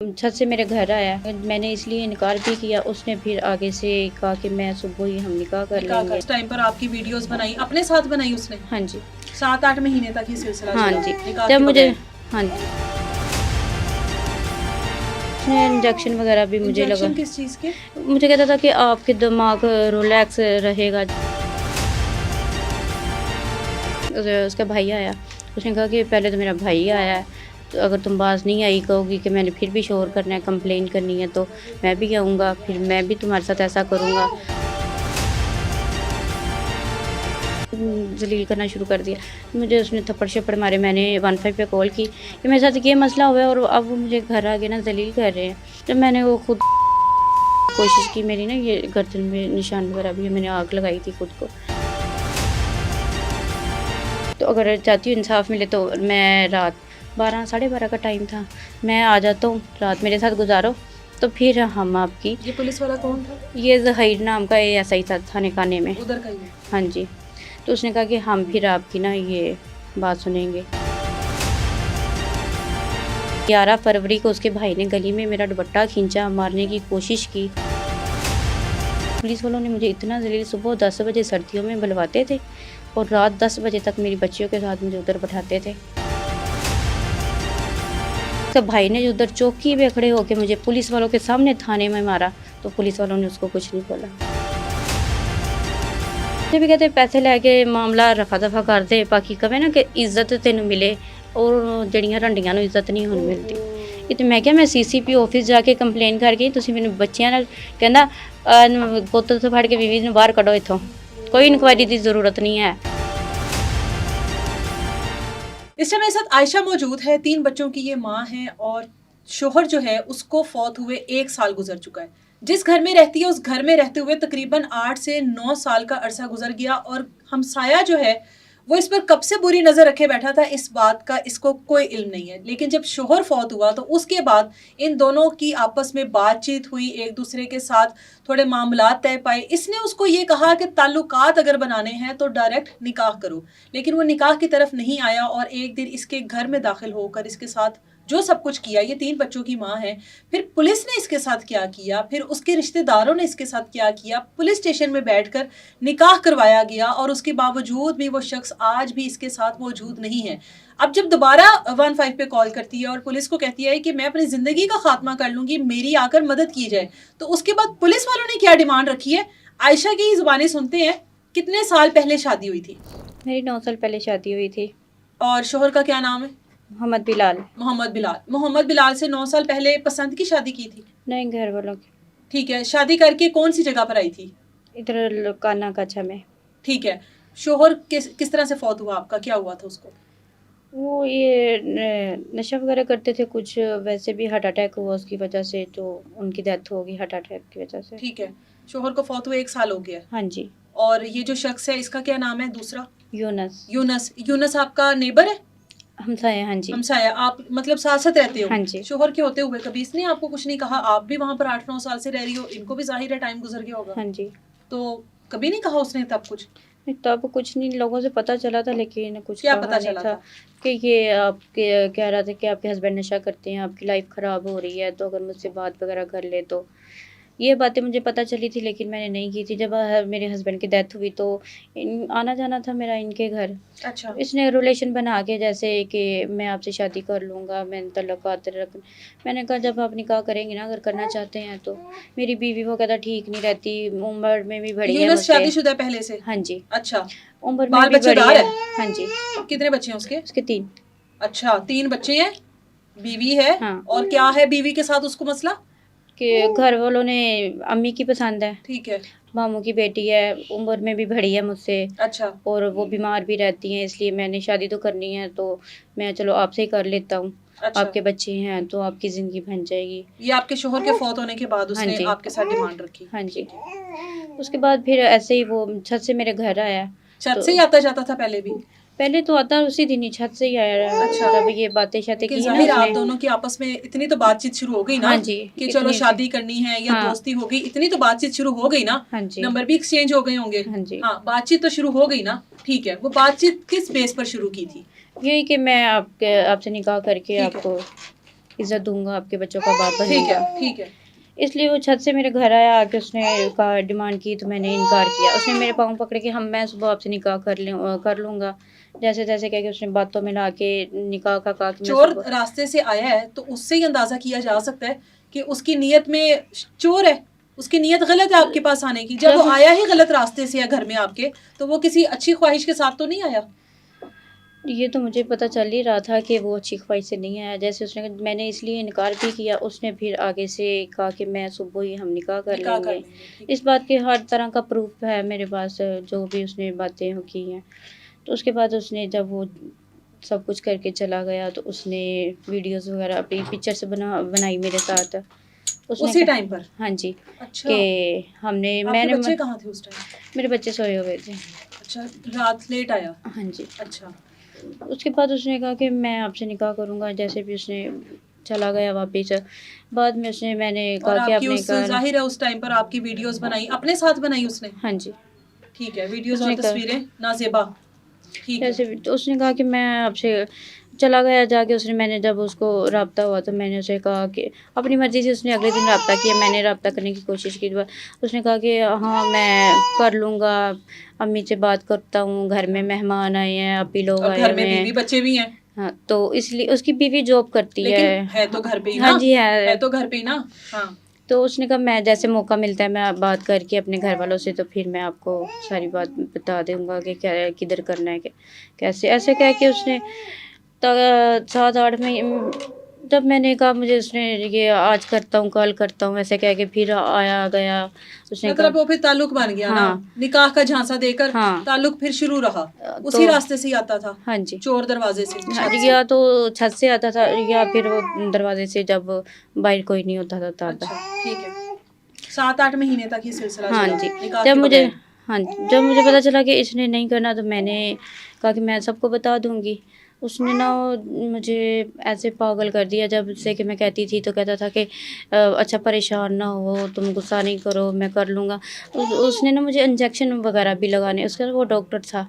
छत से मेरे घर आया, मैंने इसलिए इनकार भी किया। उसने फिर आगे से कहा कि मैं सुबह ही हम निकाह कर लेंगे। इस टाइम पर आपकी वीडियोस बनाई, अपने साथ बनाई उसने? हाँ जी, 7-8 महीने तक ये सिलसिला हाँ चला जी। निकाह जब के मुझे बगैर। हाँ जी, उसने इंजेक्शन वगैरह भी मुझे लगा। इंजेक्शन किस चीज के? मुझे कहता था कि आपके दिमाग रिलैक्स रहेगा। उसका भाई आया, उसने कहा कि पहले तो मेरा भाई आया है, तो अगर तुम पास नहीं आई कहोगी कि मैंने फिर भी शोर करना है, कंप्लेन करनी है, तो मैं भी आऊँगा, फिर मैं भी तुम्हारे साथ ऐसा करूँगा। जलील करना शुरू कर दिया। मुझे उसने थप्पड़ शप्पड़ मारे। मैंने 15 पे कॉल की कि मेरे साथ ये मसला हुआ है और अब वो मुझे घर आके ना जलील कर रहे हैं। तो मैंने वो खुद कोशिश की, मेरी ना ये गर्दन में निशान वगैरह भी है, मैंने आग लगाई थी खुद को। तो अगर चाहती हूँ इंसाफ मिले तो मैं रात 12 साढ़े 12 का टाइम था, मैं आ जाता हूँ, रात मेरे साथ गुजारो, तो फिर हम आपकी। ये पुलिस वाला कौन था? ये ज़हीर नाम का ASI था थाने काने में। उधर का ही है। हाँ जी। तो उसने कहा कि हम फिर आपकी ना ये बात सुनेंगे। 11 फरवरी को उसके भाई ने गली में मेरा दुपट्टा खींचा, मारने की कोशिश की। पुलिस वालों ने मुझे इतना जलील, सुबह 10 बजे सर्दियों में बुलवाते थे और रात 10 बजे तक मेरी बच्चियों के साथ मुझे उधर बैठाते थे। तो भाई ने उधर चौकी पे खड़े होकर मुझे पुलिस वालों के सामने थाने में मारा, तो पुलिस वालों ने उसको कुछ नहीं बोला। मुझे भी कहते पैसे लैके मामला रफा दफा कर दे, बाकी कहे ना कि इज्जत तेन मिले और जड़ियां रंडियां नूं इज्जत नहीं हुण मिलती। ये तो मैं क्या, मैं CCP ऑफिस जाके कंप्लेन कर गई, तुसीं मैनूं बच्चियां नाल कहंदा पुत्त तो फड़ के बीवी नूं बाहर कढो इत्थों, कोई इंक्वायरी की जरूरत नहीं है। इस समय साथ आयशा मौजूद है, 3 बच्चों की ये माँ है और शोहर जो है उसको फौत हुए 1 साल गुजर चुका है। जिस घर में रहती है उस घर में रहते हुए तकरीबन 8 से 9 साल का अरसा गुजर गया और हमसाया जो है वो इस पर कब से बुरी नजर रखे बैठा था, इस बात का इसको कोई इल्म नहीं है। लेकिन जब शोहर फौत हुआ तो उसके बाद इन दोनों की आपस में बातचीत हुई, एक दूसरे के साथ थोड़े मामलात तय पाए। इसने उसको ये कहा कि ताल्लुकात अगर बनाने हैं तो डायरेक्ट निकाह करो, लेकिन वो निकाह की तरफ नहीं आया और एक दिन इसके घर में दाखिल होकर इसके साथ जो सब कुछ किया। ये 3 बच्चों की माँ है। फिर पुलिस ने इसके साथ क्या किया, फिर उसके रिश्तेदारों ने इसके साथ क्या किया, पुलिस स्टेशन में बैठकर निकाह करवाया गया और उसके बावजूद भी वो शख्स आज भी इसके साथ मौजूद नहीं है। अब जब दोबारा 15 पे कॉल करती है और पुलिस को कहती है कि मैं अपनी जिंदगी का खात्मा कर लूंगी, मेरी आकर मदद की जाए, तो उसके बाद पुलिस वालों ने क्या डिमांड रखी है, आयशा की जुबानी सुनते हैं। कितने साल पहले शादी हुई थी? मेरी 9 साल पहले शादी हुई थी। और शोहर का क्या नाम है? मोहम्मद बिलाल। मोहम्मद बिलाल। मोहम्मद बिलाल से 9 साल पहले पसंद की शादी की थी? नहीं, घर वालों की। ठीक है। शादी करके कौन सी जगह पर आई थी? इधर काना काछा में। ठीक है। शोहर किस तरह से फौत हुआ आपका, क्या हुआ था उसको? वो ये नशा वगैरह करते थे कुछ, वैसे भी हार्ट अटैक हुआ उसकी वजह से, तो उनकी डेथ हो गई हार्ट अटैक की वजह से। ठीक है। शोहर को फौत हुए 1 साल हो गया? हाँ जी। और ये जो शख्स है इसका क्या नाम है दूसरा? यूनस। यूनस। यूनस आपका नेबर है? हमसाया। हाँ जी। हमसाया। आप मतलब साथ साथ रहते हो? हाँ जी। शोहर के होते हुए कभी इसने आपको कुछ नहीं कहा? आप भी वहां पर 8-9 साल से रह रही हो, इनको भी जाहिर है टाइम गुजर गया होगा। हाँ जी। तो कभी नहीं कहा उसने तब कुछ? नहीं, तब कुछ नहीं, लोगों से पता चला था लेकिन कुछ क्या कहा पता नहीं चला था था? कि ये आपके कह रहा था कि आपके हस्बैंड नशा करते हैं, आपकी लाइफ ख़राब हो रही है, तो अगर मुझसे बात वगैरह कर ले। तो ये बातें मुझे पता चली थी लेकिन मैंने नहीं की थी। जब मेरे हस्बैंड की डेथ हुई तो आना जाना था मेरा इनके घर। अच्छा। तो इसने रिलेशन बना के जैसे कि मैं आपसे शादी कर लूँगा, मैं तल्लुकात रख। मैंने कहा जब आप निकाह करेंगे ना, अगर करना चाहते हैं तो। मेरी बीवी वो कहता ठीक नहीं रहती, उम्र में भी बड़ी है यूनस मुझसे। शादीशुदा पहले से? हाँ जी। अच्छा। उम्र में बाल भी बड़ी बच्चेदार है। है? हाँ जी। कितने बच्चे हैं उसके? उसके 3। अच्छा, 3 बच्चे हैं, बीवी है। हाँ। और क्या है बीवी के साथ उसको मसला? कि घर वालों ने अम्मी की पसंद है, ठीक है। मामू की बेटी है, उम्र में भी बड़ी है मुझसे, अच्छा। और वो बीमार भी रहती हैं, इसलिए मैंने शादी तो करनी है, तो मैं चलो आपसे ही कर लेता हूँ। अच्छा। आपके बच्चे हैं तो आपकी ज़िंदगी बन जाएगी। ये आपके शोहर के फौत होने के बाद हाँ उसने जी। आपके साथ डिमांड रखी? हाँ जी। उसके बाद फिर ऐसे ही वो छत से मेरे घर आया। छत तो से ही आता जाता था पहले भी? पहले तो आता उसी दिन ही छत से ही आया। अच्छा। जब ये बातें शातें कि की ना जाहिर आप उसने। दोनों की आपस में इतनी तो बातचीत शुरू हो गई ना? हाँ जी। कि चलो इतनी शादी करनी है या हाँ। दोस्ती हो गई, इतनी तो बातचीत शुरू हो गई ना? हाँ जी। नंबर भी एक्सचेंज हो गए होंगे? हाँ जी। हाँ, बातचीत तो शुरू हो गई ना? ठीक है। वो बातचीत किस बेस पर शुरू की थी? यही कि मैं आपसे निकाह करके ठीक है। आपको عزت دوں گا، آپ کے بچوں کا باپ بنوں ٹھیک ہے گا. ٹھیک ہے. اس لیے وہ چھت سے میرے گھر آیا، آ کے اس نے کا ڈیمانڈ کی تو میں نے انکار کیا. اس نے میرے پاؤں پکڑے کہ میں صبح آپ سے نکاح کر لوں گا. جیسے تیسے کہہ کے اس نے باتوں میں لا کے نکاح کا کہا کہ میں چور صبح. راستے سے آیا ہے تو اس سے ہی اندازہ کیا جا سکتا ہے کہ اس کی نیت میں چور ہے، اس کی نیت غلط ہے آپ کے پاس آنے کی. جب وہ آیا ہی غلط راستے سے ہے گھر میں آپ کے، تو وہ کسی اچھی خواہش کے ساتھ تو نہیں آیا. یہ تو مجھے پتہ چل ہی رہا تھا کہ وہ اچھی خواہش سے نہیں آیا. جیسے اس نے، میں نے اس لیے انکار بھی کیا. اس نے پھر آگے سے کہا کہ میں صبح ہی ہم نکاح کر لیں گے. اس بات کے ہر طرح کا پروف ہے میرے پاس، جو بھی اس نے باتیں کی ہیں. تو اس کے بعد اس نے جب وہ سب کچھ کر کے چلا گیا تو اس نے ویڈیوز وغیرہ اپنی پکچر سے بنائی میرے ساتھ. اس نے اسی ٹائم پر؟ ہاں جی. اچھا. کہ ہم نے، آپ میں کے نے، بچے کہاں تھے اس ٹائم؟ میرے بچے سوئے ہوئے تھے. اچھا، رات لیٹ آیا. ہاں جی. اچھا. اس کے بعد اس نے کہا کہ میں آپ سے نکاح کروں گا. جیسے بھی اس نے چلا گیا واپس. بعد میں اس نے، میں نے اور کہا کہ آپ آپ کی نے اس کہا. ظاہر ہے اس ٹائم پر آپ کی ویڈیوز بنائی، اپنے ساتھ بنائی اس نے؟ ہاں جی. ٹھیک ہے. ویڈیوز اس اور نے کہا، تصویریں نازیبا. ٹھیک ہے. جیسے بھی تو اس نے کہا کہ میں آپ سے چلا گیا. جا کے اس نے، میں نے جب اس کو رابطہ ہوا تو میں نے اسے کہا کہ اپنی مرضی سے اس نے اگلے دن رابطہ کیا. میں نے رابطہ کرنے کی کوشش کی. اس نے کہا کہ ہاں میں کر لوں گا، امی سے بات کرتا ہوں، گھر میں مہمان آئے ہیں، آپ ہی لوگ اور آئے گھر میں ہوئے ہیں. بیوی بچے بھی ہیں. ہاں تو اس لیے اس کی بیوی جاب کرتی لیکن ہے. ہے تو گھر پہ ہی نا. ہاں جی ہے تو گھر پہ ہی نا. ہاں. تو اس نے کہا میں جیسے موقع ملتا ہے میں بات کر کے اپنے گھر والوں سے تو پھر میں آپ کو ساری بات بتا دوں گا کہ کیا کدھر کرنا ہے، کیسے. ایسے کہہ کے اس نے 7-8 مہینے. جب میں نے کہا مجھے، اس نے یہ آج کرتا ہوں کل کرتا ہوں ایسے کہہ کے پھر آیا گیا. اس نے مطلب کہا وہ پھر تعلق بن گیا نا. ہاں. نکاح کا جھانسا دے کر ہاں. تعلق پھر شروع رہا. تو اسی راستے سے ہی آتا تھا. ہاں جی. چور دروازے سے، چھت سے. یا تو چھت سے آتا تھا یا پھر وہ دروازے سے، جب باہر کوئی نہیں ہوتا تھا تب. اچھا ٹھیک ہے. 7-8 مہینے تک یہ سلسلہ ہاں چلا جی. نکاح جب کے مجھے، بغیر. ہاں جب مجھے پتا چلا کہ اس نے نہیں کرنا تو میں نے کہا کہ میں سب کو بتا دوں گی. اس نے نا مجھے ایسے پاگل کر دیا. جب سے کہ میں کہتی تھی تو کہتا تھا کہ اچھا پریشان نہ ہو، تم غصہ نہیں کرو، میں کر لوں گا. اس نے نا مجھے انجیکشن وغیرہ بھی لگانے، اس کا وہ ڈاکٹر تھا،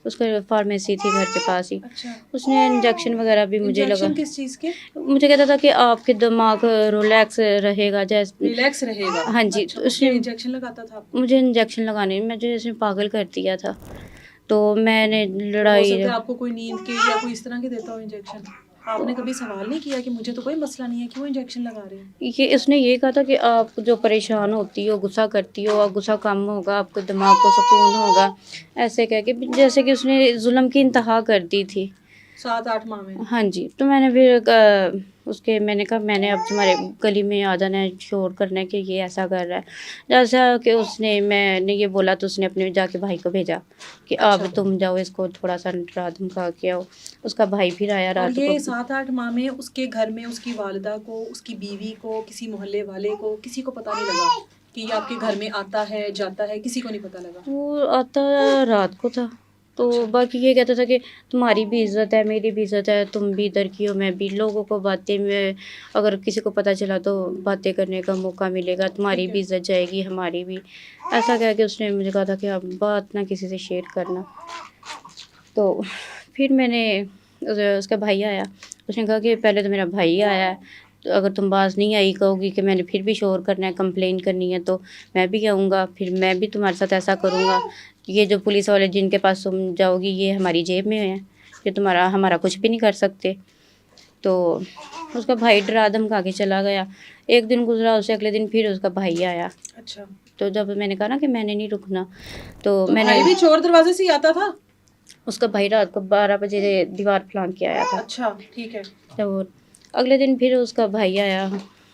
اس کا فارمیسی تھی گھر کے پاس ہی. اچھا. اس نے انجیکشن وغیرہ بھی مجھے لگا. انجیکشن کس چیز کے؟ مجھے کہتا تھا کہ آپ کے دماغ ریلیکس رہے گا. جیسے ریلیکس رہے گا. ہاں جی. اچھا. تو اس اس کے نے انجیکشن لگاتا تھا آپ کو؟ مجھے انجیکشن لگانے میں جو اس نے پاگل کر دیا تھا. تو میں نے ہو لڑائی. سکتا ہے آپ کو کوئی نیند کے یا کوئی اس طرح کے دیتا ہو انجیکشن. آپ نے کبھی سوال نہیں کیا کہ مجھے تو کوئی مسئلہ نہیں ہے، کیوں انجیکشن لگا رہے ہیں؟ یہ اس نے یہ کہا تھا کہ آپ جو پریشان ہوتی ہو، غصہ کرتی ہو، غصہ کم ہوگا، آپ کو دماغ کو سکون ہوگا. ایسے کہہ کے جیسے کہ اس نے ظلم کی انتہا کر دی تھی. 7-8 ماہ میں. ہاں جی. تو میں نے پھر اس کے، میں نے کہا میں نے اب تمہارے گلی میں آ جانا ہے شور کرنے کہ یہ ایسا کر رہا ہے. جیسا کہ اس نے، میں نے یہ بولا تو اس نے اپنے جا کے بھائی کو بھیجا کہ اب تم جاؤ اس کو تھوڑا سا ڈرا دھمکا کے آؤ. اس کا بھائی پھر آیا اور رات کو. یہ 7-8 ماہ میں اس کے گھر میں اس کی والدہ کو، اس کی بیوی کو، کسی محلے والے کو، کسی کو پتہ نہیں لگا کہ یہ آپ کے گھر میں آتا ہے جاتا ہے؟ کسی کو نہیں پتہ لگا؟ وہ آتا رات کو تھا. تو باقی یہ کہتا تھا کہ تمہاری بھی عزت ہے، میری بھی عزت ہے، تم بھی ادھر کی ہو میں بھی. لوگوں کو باتیں میں اگر کسی کو پتہ چلا تو باتیں کرنے کا موقع ملے گا، تمہاری بھی عزت جائے گی، ہماری بھی. ایسا کہہ کے اس نے مجھے کہا تھا کہ آپ بات نہ کسی سے شیئر کرنا. تو پھر میں نے، اس کا بھائی آیا. اس نے کہا کہ پہلے تو میرا بھائی آیا ہے، تو اگر تم باز نہیں آئی کہو گی کہ میں نے پھر بھی شور کرنا ہے، کمپلین کرنی ہے تو میں بھی آؤں گا، پھر میں بھی تمہارے ساتھ ایسا کروں گا. یہ جو پولیس والے جن کے پاس تم جاؤ گی یہ ہماری جیب میں ہیں، کہ ہمارا کچھ بھی نہیں کر سکتے. تو اس کا بھائی ڈرا دھمکا کے چلا گیا. ایک دن گزرا، اس سے اگلے دن پھر اس کا بھائی آیا. اچھا. تو جب میں نے کہا نا کہ میں نے نہیں رکنا، تو میں نے، بھائی بھی چور دروازے سے ہی آتا تھا؟ اس کا بھائی رات کو 12 بجے دیوار پھلانگ کے آیا تھا. اچھا ٹھیک ہے. تو اگلے دن پھر اس کا بھائی آیا،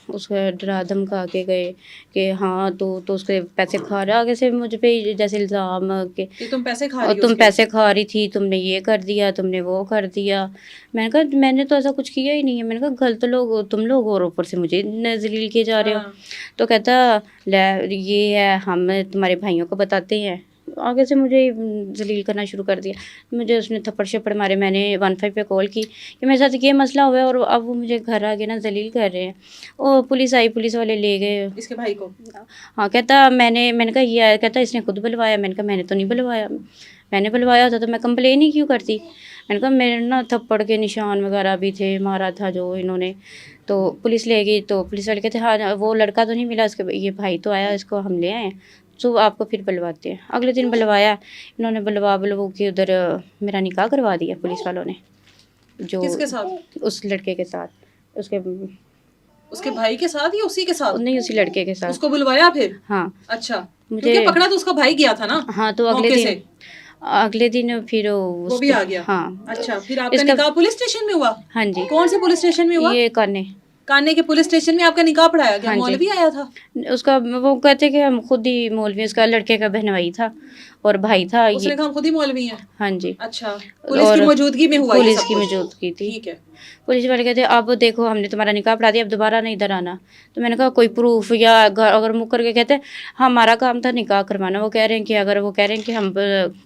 اس کو ڈرا دھمکا کے گئے کہ ہاں تو اس کے پیسے کھا رہا. آگے سے مجھ پہ جیسے الزام کہ تم پیسے کھا رہی ہو تم اس کے؟ پیسے کھا رہی تھی، تم نے یہ کر دیا، تم نے وہ کر دیا. میں نے کہا میں نے تو ایسا کچھ کیا ہی نہیں ہے. میں نے کہا غلط لوگ تم لوگ اور اوپر سے مجھے ذلیل کیے جا رہے ہو. تو کہتا لے یہ ہے، ہم تمہارے بھائیوں کو بتاتے ہیں. آگے سے مجھے ذلیل کرنا شروع کر دیا. مجھے اس نے تھپڑ شپڑ مارے. میں نے 15 پہ کال کی کہ میرے ساتھ یہ مسئلہ ہوا ہے اور اب وہ مجھے گھر آ کے نا ذلیل کر رہے ہیں. وہ پولیس آئی، پولیس والے لے گئے اس کے بھائی کو. ہاں. کہتا میں نے کہا یہ آیا. کہتا اس نے خود بلوایا. میں نے کہا میں نے تو نہیں بلوایا، میں نے بلوایا ہوتا تو میں کمپلین ہی کیوں کرتی. मैंने कहा मेरे ना थप्पड़ के निशान वगैरह भी थे, मारा था जो इन्होंने। तो पुलिस ले गई, तो पुलिस वाले कहते हाँ वो लड़का तो नहीं मिला, इसके ये भाई तो आया, इसको हम ले आए, तो आपको फिर बुलवाते हैं। अगले दिन बुलवाया, इन्होंने बुलवा के उधर मेरा निकाह करवा दिया पुलिस वालों ने। जो किसके साथ? उस लड़के के साथ, उसके भाई के साथ या उसी के साथ? नहीं, उसी लड़के के साथ। उसको बुलवाया फिर? हाँ। अच्छा, मुझे क्योंकि पकड़ा तो उसका भाई गया था ना। हाँ, तो अगले दिन फिर वो भी आ गया। हाँ। अच्छा, फिर आपका निकाह पुलिस स्टेशन में हुआ? हाँ जी। कौन से पुलिस स्टेशन में हुआ? ये कान्ने के पुलिस स्टेशन में आपका निकाह पढ़ाया गया? हाँ जी। मौलवी आया था? उसका वो कहते कि हम खुद ही मौलवी, उसका लड़के का बहनवाई था और भाई था। उसने कहा हम खुद ही मौलवी हैं? हाँ जी। अच्छा, पुलिस की मौजूदगी में हुआ? पुलिस की मौजूदगी थी। ठीक है। पुलिस वाले कहते अब देखो हमने तुम्हारा निकाह पढ़ा दिया, अब दोबारा नहीं इधर आना। तो मैंने कहा कोई प्रूफ या अगर मुकर के कहते हमारा काम था निकाह करवाना, वो कह रहे हैं कि अगर वो कह रहे हैं कि हम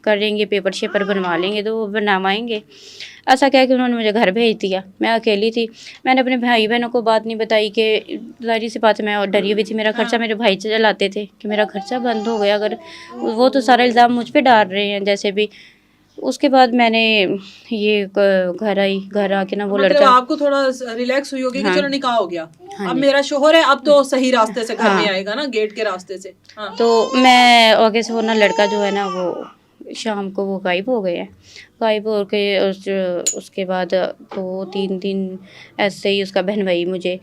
करेंगे पेपर शेपर बनवा लेंगे तो वो बनवाएंगे। ऐसा क्या कि उन्होंने मुझे घर भेज दिया, मैं अकेली थी। मैंने अपने भाई बहनों को बात नहीं बताई कि जाहिर सी बात है मैं और डरी हुई थी। मेरा खर्चा मेरे भाई चलाते थे कि मेरा खर्चा बंद हो गया, अगर वो तो सारा इल्ज़ाम मुझ पे डाल रहे हैं जैसे भी। उसके बाद मैंने ये घर आके ना वो मतलब लड़का, आपको थोड़ा रिलैक्स हुई होगी कि हाँ। चलो निकाह हो गया, हाँ अब जी। मेरा शोहर है, अब तो सही रास्ते से घर हाँ। में आएगा ना, गेट के रास्ते से। हाँ। तो मैं आगे से वो ना लड़का जो है ना वो शाम को वो गायब हो गया। गायब हो के उसके बाद 2-3 दिन ऐसे ही उसका बहन भाई मुझे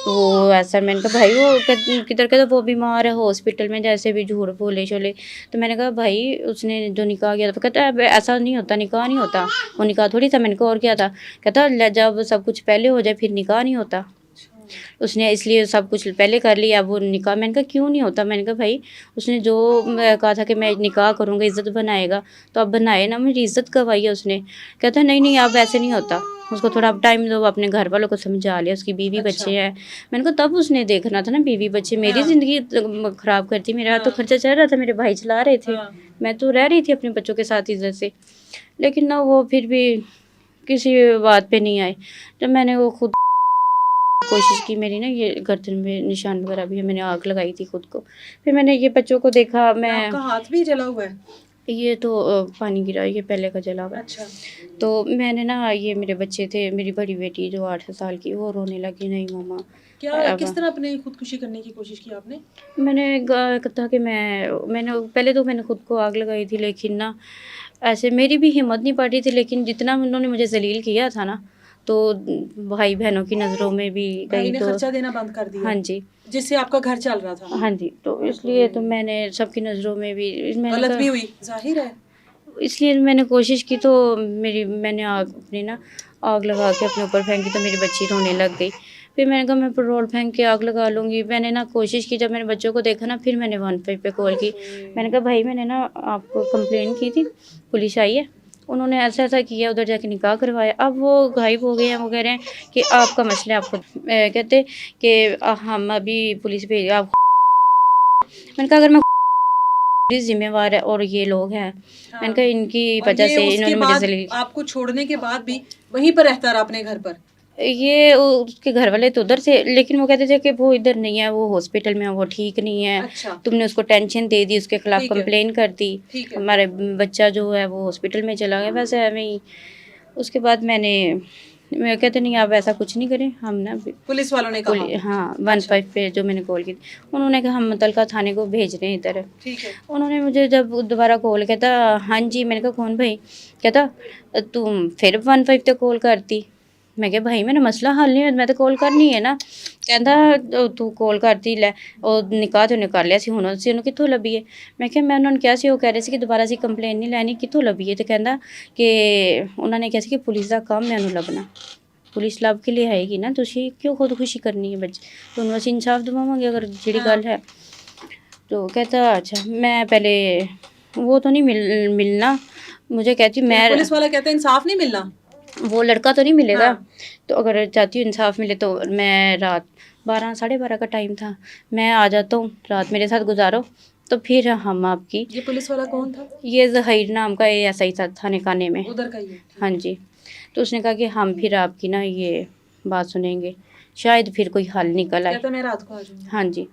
वो ऐसा, मैंने कहा भाई वो किधर के, तो वो बीमार है हॉस्पिटल में, जैसे भी झूठ बोले शोले। तो मैंने कहा भाई उसने जो निकाह किया था, कहता है "अब ऐसा नहीं होता, निकाह नहीं होता, वो निकाह थोड़ी था"। मैंने कहा और क्या था? कहता जब सब कुछ पहले हो जाए फिर निकाह नहीं होता, उसने इसलिए सब कुछ पहले कर लिया, अब वो निकाह। मैंने कहा क्यों नहीं होता? मैंने कहा भाई उसने जो कहा था कि मैं निकाह करूँगा, इज़्ज़त बनाएगा, तो अब बनाए ना, मेरी इज़्ज़त गवाई है उसने। कहता है नहीं नहीं अब ऐसे नहीं होता, उसको थोड़ा अब टाइम दो, अपने घर वालों को समझा लिया, उसकी बीवी बच्चे हैं। मैंने कहा तब उसने देखना था ना, बीवी बच्चे, मेरी ज़िंदगी ख़राब करती, मेरा तो खर्चा चल रहा था, मेरे भाई चला रहे थे, मैं तो रह रही थी अपने बच्चों के साथ इज़्ज़त से। लेकिन ना वो फिर भी किसी बात पे नहीं आए। जब मैंने वो खुद कोशिश की, मेरी ना ये गर्दन में निशान वगैरह भी है, मैंने आग लगाई थी खुद को। फिर मैंने ये बच्चों को देखा, मैं आपका हाथ भी जला हुआ है? ये तो पानी गिरा, ये पहले का जला हुआ है। अच्छा। तो मैंने ना ये मेरे बच्चे थे, मेरी बड़ी बेटी जो 8 साल की, वो रोने लगी, नहीं मम्मा। क्या किस तरह अपने खुदकुशी करने की कोशिश की आपने? मैंने कहा कि मैंने पहले तो मैंने खुद को आग लगाई थी, लेकिन ना ऐसे मेरी भी हिम्मत नहीं पड़ रही थी। लेकिन जितना उन्होंने मुझे जलील किया था ना, तो भाई बहनों की नज़रों में भी भाई गई, ने तो खर्चा देना बंद कर दिया? हाँ जी, जिससे आपका घर चल रहा था? हाँ जी। तो इसलिए तो मैंने सबकी नज़रों में भी गलत भी हुई, जाहिर है। इसलिए मैंने कोशिश की, तो मैंने अपनी ना आग लगा के अपने ऊपर फेंकी, तो मेरी बच्ची रोने लग गई। फिर मैंने कहा मैं पेट्रोल फेंक के आग लगा लूँगी। मैंने ना कोशिश की, जब मैंने बच्चों को देखा ना, फिर मैंने 15 पे कॉल की। मैंने कहा भाई मैंने ना आपको कंप्लेन की थी, पुलिस आई है, उन्होंने ऐसा ऐसा किया, उधर जाके निकाह करवाया, अब वो गायब हो गए हैं। वो कह रहे हैं कि आपका मसला है, आपको कहते कि हम अभी पुलिस भेज आप। मैंने कहा अगर मैं पुलिस जिम्मेवार है और ये लोग हैं, मैंने कहा इनकी और वजह ये से उसके इन्होंने मुझे बाद जलील। आपको छोड़ने के बाद भी वहीं पर रहता रहा अपने घर पर? ये उसके घर वाले तो उधर से, लेकिन वो कहते थे कि वो इधर नहीं है, वो हॉस्पिटल में है, वो ठीक नहीं है। अच्छा। तुमने उसको टेंशन दे दी, उसके खिलाफ ठीक है। कंप्लेन कर दी, ठीक है। हमारे बच्चा जो है वो हॉस्पिटल में चला गया, वैसे है ही। उसके बाद मैं कहते नहीं आप ऐसा कुछ नहीं करें, हम ना पुलिस वालों ने कहा? हाँ 15 पे जो मैंने कॉल की, उन्होंने कहा हम मुतलका थाने को भेज रहे हैं इधर। ठीक है। उन्होंने मुझे जब दोबारा कॉल, कहता हाँ जी। मैंने कहा कौन भाई? कहता तुम फिर 15 पे कॉल करती। मैं कहा भाई मेरा मसला हल नहीं है, मैं तो कॉल करनी है ना। कहता तू कॉल करती लै और निकाह तो कर लिया सी, हुण सी उन्होंने कित्थों लभी है? मैं कहा मैं उन्होंने कहा सी, वो कह रहे सी कि दोबारा सी कंप्लेन नहीं लैनी, कित्थों लभी है? तो कहता कि उन्होंने कहा सी कि पुलिस का काम मैनू लभना, पुलिस ਲੱਭ के लिए आएगी ना, ਤੁਸੀਂ क्यों खुदकुशी करनी है? बच्चे ਤੁਹਾਨੂੰ ਅਸੀਂ इंसाफ दिवावांगे अगर ਜਿਹੜੀ गल है। तो कहता अच्छा मैं पहले वो तो नहीं मिलना मुझे। कहती मैं पुलिस वाला कहता है इंसाफ नहीं मिलना, वो लड़का तो नहीं मिलेगा। हाँ। तो अगर चाहती हूँ इंसाफ मिले तो मैं रात 12 साढ़े 12 का टाइम था, मैं आ जाता हूँ, रात मेरे साथ गुजारो, तो फिर हम आपकी। ये पुलिस वाला कौन था? ये ज़हीर नाम का ये ऐसा ही था थाने खाने में, उधर का ही? हाँ जी। तो उसने कहा कि हम फिर आपकी ना ये बात सुनेंगे, शायद फिर कोई हल निकल आए। कहता मैं रात को आ जाऊंगा। हाँ जी।